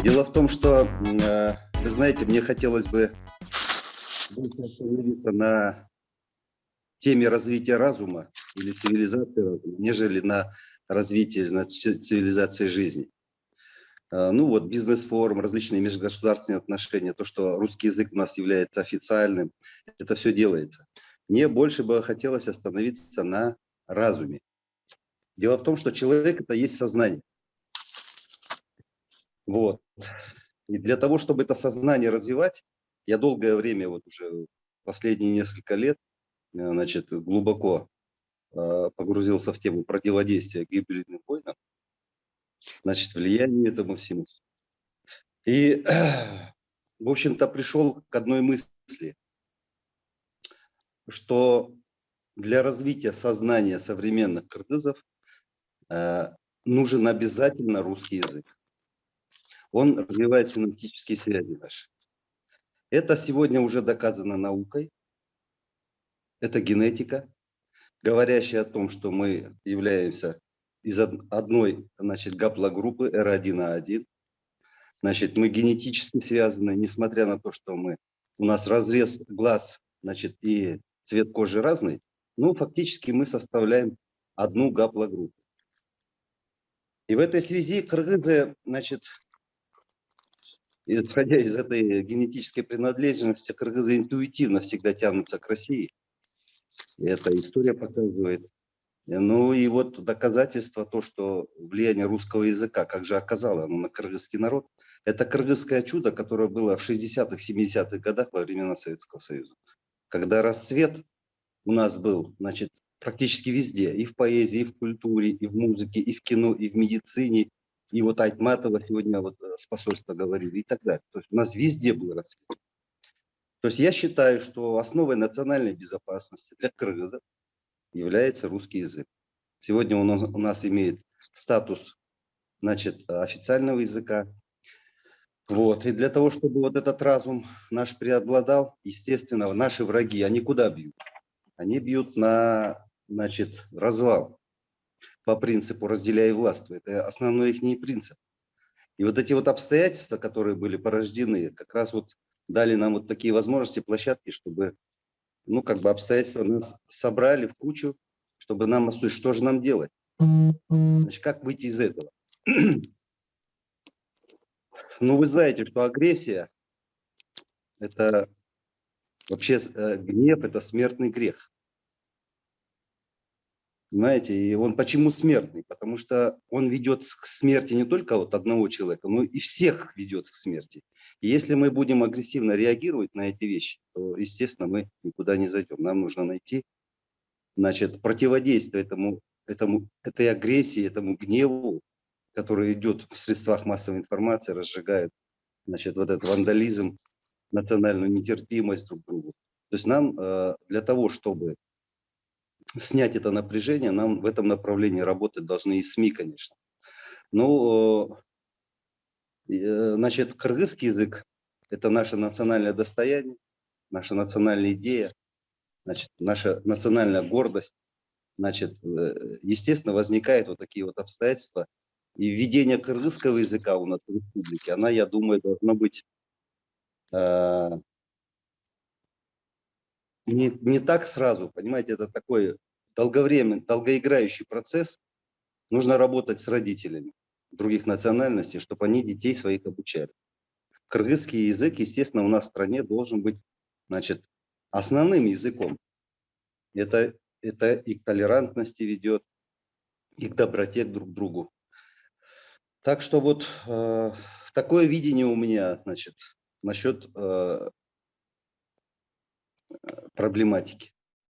Дело в том, что, вы знаете, мне хотелось бы больше остановиться на теме развития разума или цивилизации разума, нежели на развитии, значит, цивилизации жизни. Ну вот бизнес-форум, различные межгосударственные отношения, то, что русский язык у нас является официальным, это все делается. Мне больше бы хотелось остановиться на разуме. Дело в том, что человек – это есть сознание. Вот. И для того, чтобы это сознание развивать, я долгое время, вот уже последние несколько лет, значит, глубоко погрузился в тему противодействия гибридным войнам, значит, влиянию этому всему. И, в общем-то, пришел к одной мысли, что для развития сознания современных кыргызов нужен обязательно русский язык. Он развивает синаптические связи наши. Это сегодня уже доказано наукой, это генетика, говорящая о том, что мы являемся из одной, значит, гаплогруппы R1A1. Значит, мы генетически связаны, несмотря на то, что у нас разрез глаз, значит, и цвет кожи разный, но фактически мы составляем одну гаплогруппу. И в этой связи кыргызы, значит, исходя из этой генетической принадлежности, кыргызы интуитивно всегда тянутся к России. И эта история показывает. Ну и вот доказательство то, что влияние русского языка, как же оказало оно на кыргызский народ, это кыргызское чудо, которое было в 60-х, 70-х годах во времена Советского Союза. Когда расцвет у нас был, значит, практически везде, и в поэзии, и в культуре, и в музыке, и в кино, и в медицине, и вот Айтматова сегодня вот с посольства говорили и так далее. То есть у нас везде был расцвет. То есть я считаю, что основой национальной безопасности для кыргызов является русский язык. Сегодня он у нас имеет статус, значит, официального языка. Вот. И для того, чтобы вот этот разум наш преобладал, естественно, наши враги, они куда бьют? Они бьют на, значит, развал по принципу «разделяй и властвуй». Это основной их принцип. И вот эти вот обстоятельства, которые были порождены, как раз вот дали нам вот такие возможности, площадки, чтобы, ну, как бы обстоятельства нас собрали в кучу, чтобы нам, что же нам делать? Значит, как выйти из этого? Ну, вы знаете, что агрессия – это вообще гнев – это смертный грех. Понимаете, и он почему смертный? Потому что он ведет к смерти не только вот одного человека, но и всех ведет к смерти. И если мы будем агрессивно реагировать на эти вещи, то, естественно, мы никуда не зайдем. Нам нужно найти, значит, противодействие этой агрессии, этому гневу, который идет в средствах массовой информации, разжигает, значит, вот этот вандализм, национальную нетерпимость друг к другу. То есть нам для того, чтобы снять это напряжение, нам в этом направлении работать должны и СМИ, конечно. Но, значит, кыргызский язык – это наше национальное достояние, наша национальная идея, значит, наша национальная гордость. Значит, естественно, возникают вот такие вот обстоятельства. И введение кыргызского языка у нас в республике, она, я думаю, должна быть не так сразу, понимаете, это такой долгоиграющий процесс. Нужно работать с родителями других национальностей, чтобы они детей своих обучали. Кыргызский язык, естественно, у нас в стране должен быть, значит, основным языком. Это и к толерантности ведет, и к доброте друг к другу. Так что вот такое видение у меня, значит, насчет проблематики.